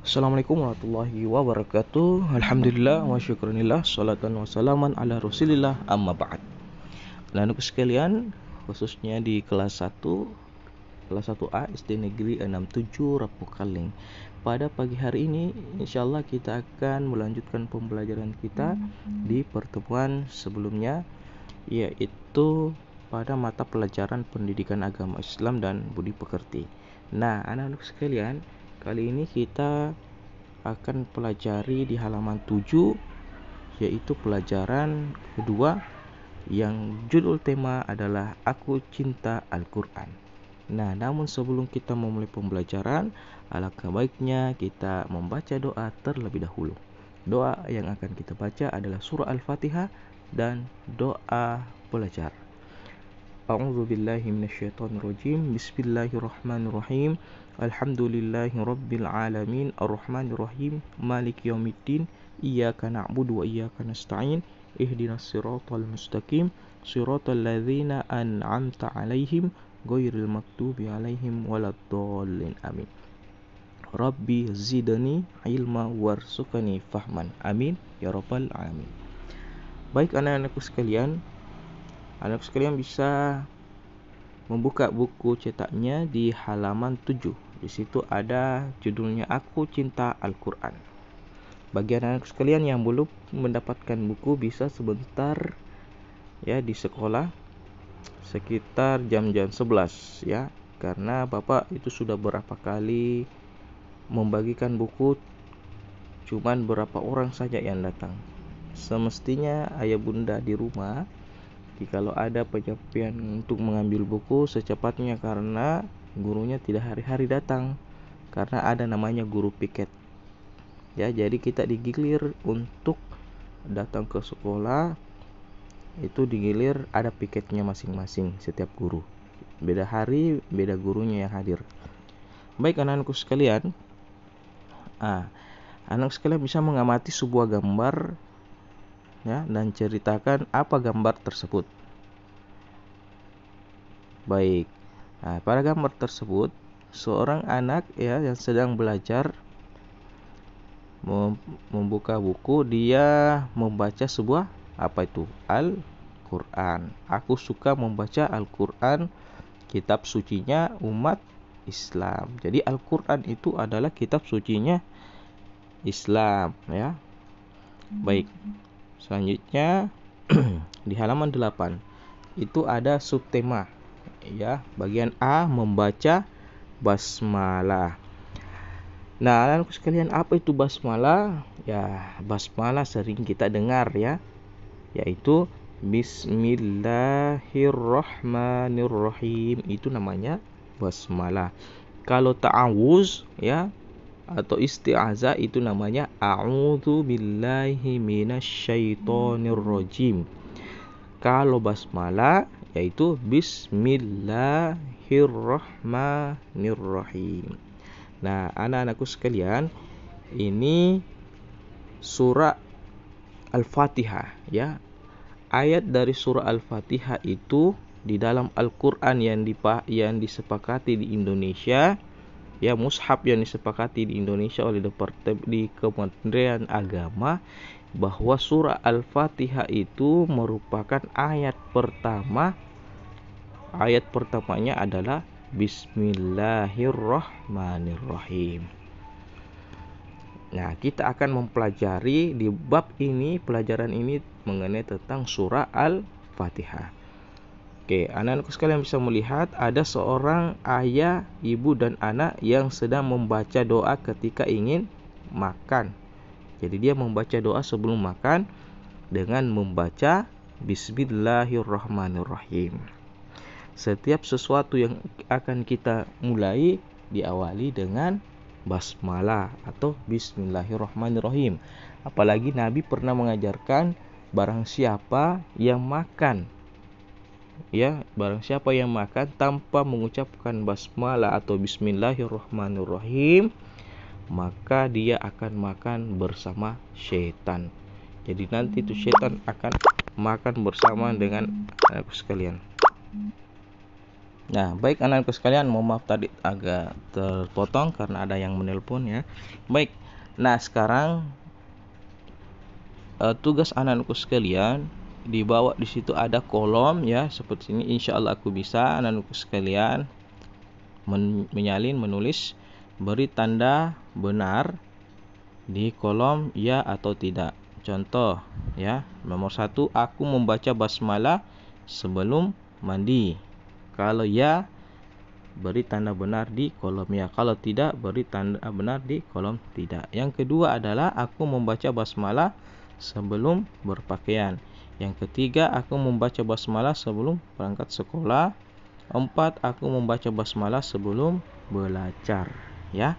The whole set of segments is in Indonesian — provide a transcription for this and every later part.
Assalamualaikum warahmatullahi wabarakatuh. Alhamdulillah wa syukurillah, salatan wa salaman ala rasulillah, amma ba'd. Anak-anakku sekalian, khususnya di kelas 1A SD Negeri 67 Rapu Kaleng. Pada pagi hari ini insyaallah kita akan melanjutkan pembelajaran kita di pertemuan sebelumnya, yaitu pada mata pelajaran pendidikan agama Islam dan budi pekerti. Nah, anak-anak sekalian, kali ini kita akan pelajari di halaman 7, yaitu pelajaran kedua yang judul tema adalah Aku Cinta Al-Quran. Nah, namun sebelum kita memulai pembelajaran, alangkah baiknya kita membaca doa terlebih dahulu. Doa yang akan kita baca adalah surah Al-Fatihah dan doa pelajar. A'udzu billahi minasyaitonir rajim. Bismillahirrahmanirrahim. Alhamdulillahi rabbil alamin, arrahmanir rahim, maliki yaumiddin, iyyaka na'budu wa iyyaka nasta'in, ihdinas siratal mustaqim, siratal ladzina an'amta 'alaihim ghairil maghdubi 'alaihim waladdallin. Amin. Rabbi zidni ilma warzuqni fahman. Amin ya rabbal alamin. Baik anak-anakku sekalian, anak sekalian bisa membuka buku cetaknya di halaman 7. Di situ ada judulnya Aku Cinta Al-Quran. Bagi anak sekalian yang belum mendapatkan buku, bisa sebentar ya di sekolah sekitar jam-jam 11 ya. Karena Bapak itu sudah berapa kali membagikan buku, cuman berapa orang saja yang datang. Semestinya ayah bunda di rumah, jikalau ada penyampaian untuk mengambil buku secepatnya, karena gurunya tidak hari-hari datang, karena ada namanya guru piket ya. Jadi kita digilir untuk datang ke sekolah, itu digilir, ada piketnya masing-masing setiap guru, beda hari beda gurunya yang hadir. Baik anak-anakku sekalian, anak sekalian bisa mengamati sebuah gambar ya, dan ceritakan apa gambar tersebut. Baik, pada gambar tersebut seorang anak ya yang sedang belajar membuka buku, dia membaca sebuah Al-Quran. Aku suka membaca Al-Quran, kitab sucinya umat Islam. Jadi Al-Quran itu adalah kitab sucinya Islam ya. Baik, selanjutnya di halaman 8 itu ada subtema ya. Bagian A, membaca basmalah. Nah, anak sekalian, apa itu basmalah? Ya, basmalah sering kita dengar ya, yaitu Bismillahirrahmanirrahim. Itu namanya basmalah. Kalau ta'awuz ya atau isti'azah itu namanya a'udzu billahi minasyaitonir rajim. Kalau basmalah yaitu bismillahirrahmanirrahim. Nah, anak-anakku sekalian, ini surah Al-Fatihah ya. Ayat dari surah Al-Fatihah itu di dalam Al-Quran yang disepakati di Indonesia ya, mushaf yang disepakati di Indonesia oleh di Kementerian Agama, bahwa surah Al-Fatihah itu merupakan ayat pertamanya adalah Bismillahirrahmanirrahim. Nah, kita akan mempelajari di bab ini, pelajaran ini mengenai tentang surah Al-Fatihah. Oke, anak-anakku sekalian bisa melihat ada seorang ayah, ibu dan anak yang sedang membaca doa ketika ingin makan. Jadi dia membaca doa sebelum makan dengan membaca Bismillahirrahmanirrahim. Setiap sesuatu yang akan kita mulai diawali dengan basmalah atau Bismillahirrahmanirrahim. Apalagi Nabi pernah mengajarkan barang siapa yang makan tanpa mengucapkan basmalah atau Bismillahirrahmanirrahim, maka dia akan makan bersama syaitan. Jadi nanti itu syaitan akan makan bersama dengan anakku sekalian. Nah, baik anak-anakku sekalian, mohon maaf tadi agak terpotong karena ada yang menelpon ya. Baik. Nah, sekarang tugas anak-anakku sekalian, di bawah di situ ada kolom ya, seperti ini. Insyaallah aku bisa anak-anakku sekalian menyalin menulis, beri tanda benar di kolom ya atau tidak. Contoh ya, nomor 1, aku membaca basmalah sebelum mandi. Kalau ya, beri tanda benar di kolom ya. Kalau tidak, beri tanda benar di kolom tidak. Yang kedua adalah aku membaca basmalah sebelum berpakaian. Yang ketiga, aku membaca basmalah sebelum berangkat sekolah. 4, aku membaca basmalah sebelum belajar ya.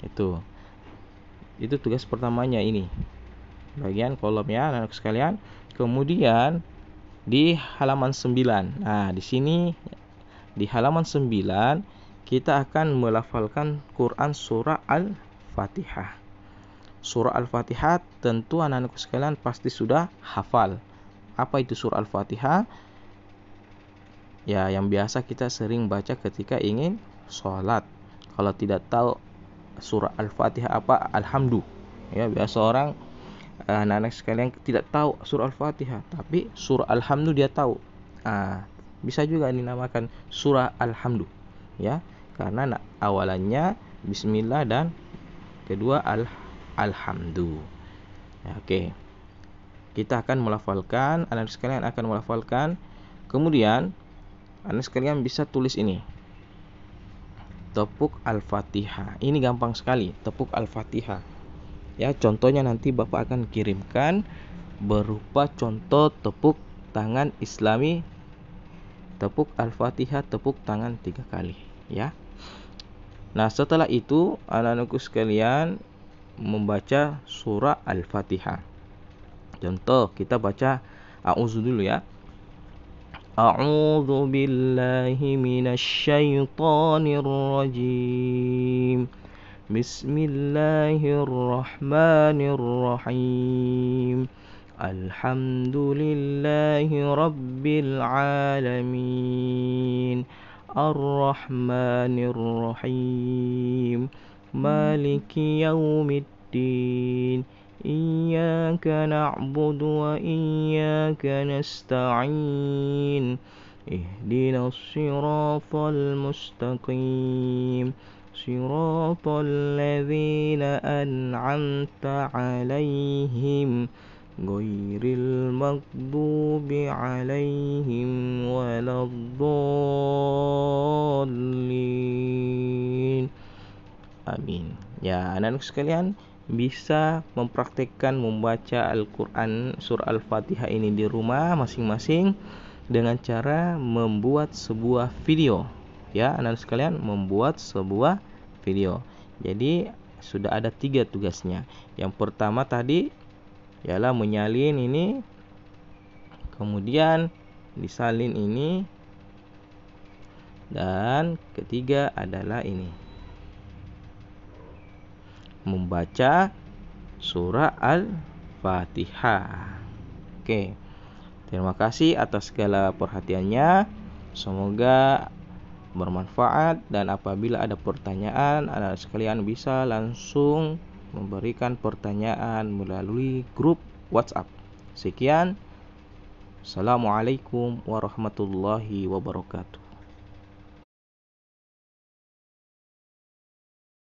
Itu tugas pertamanya ini. Bagian kolomnya anak-anak sekalian. Kemudian di halaman 9. Nah, di sini di halaman 9 kita akan melafalkan Quran surah Al-Fatihah. Surah Al-Fatihah tentu anak-anakku sekalian pasti sudah hafal. Apa itu surah Al-Fatihah? Ya, yang biasa kita sering baca ketika ingin sholat. Kalau tidak tahu surah Al-Fatihah apa, Alhamdulillah. Ya, biasa orang anak-anak sekalian tidak tahu surah Al-Fatihah, tapi surah Alhamdulillah dia tahu. Bisa juga dinamakan surah Alhamdulillah ya, karena awalannya bismillah dan kedua alhamdulillah. Ya, oke. Kita akan melafalkan, anak sekalian akan melafalkan. Kemudian anak sekalian bisa tulis ini. Tepuk Al-Fatihah. Ini gampang sekali, tepuk Al-Fatihah. Ya, contohnya nanti Bapak akan kirimkan berupa contoh tepuk tangan Islami. Tepuk Al-Fatihah, tepuk tangan 3 kali ya. Nah, setelah itu anak-anakku sekalian membaca surah Al-Fatihah. Contoh kita baca a'udzu dulu ya. A'udzu billahi minasyaitonir rajim. Bismillahirrahmanirrahim. Alhamdulillahi rabbil alamin. Ar-Rahmanir-Rahim. Maliki yaumiddin. Iyyaka na'budu wa iyyaka nasta'in. Ihdinas siratal mustaqim. Siratal ladzina an'amta 'alaihim ghairil maghdubi 'alaihim waladdallin. Amin. Ya, anak-anak sekalian bisa mempraktikkan membaca Al-Quran surah Al-Fatihah ini di rumah masing-masing dengan cara membuat sebuah video. Ya, anak-anak sekalian, membuat sebuah video. Jadi sudah ada 3 tugasnya. Yang pertama tadi ialah menyalin ini, kemudian disalin ini, dan ketiga adalah ini, membaca surah Al-Fatihah. Oke. Terima kasih atas segala perhatiannya. Semoga bermanfaat, dan apabila ada pertanyaan, anak sekalian bisa langsung memberikan pertanyaan melalui grup WhatsApp. Sekian. Assalamualaikum warahmatullahi wabarakatuh.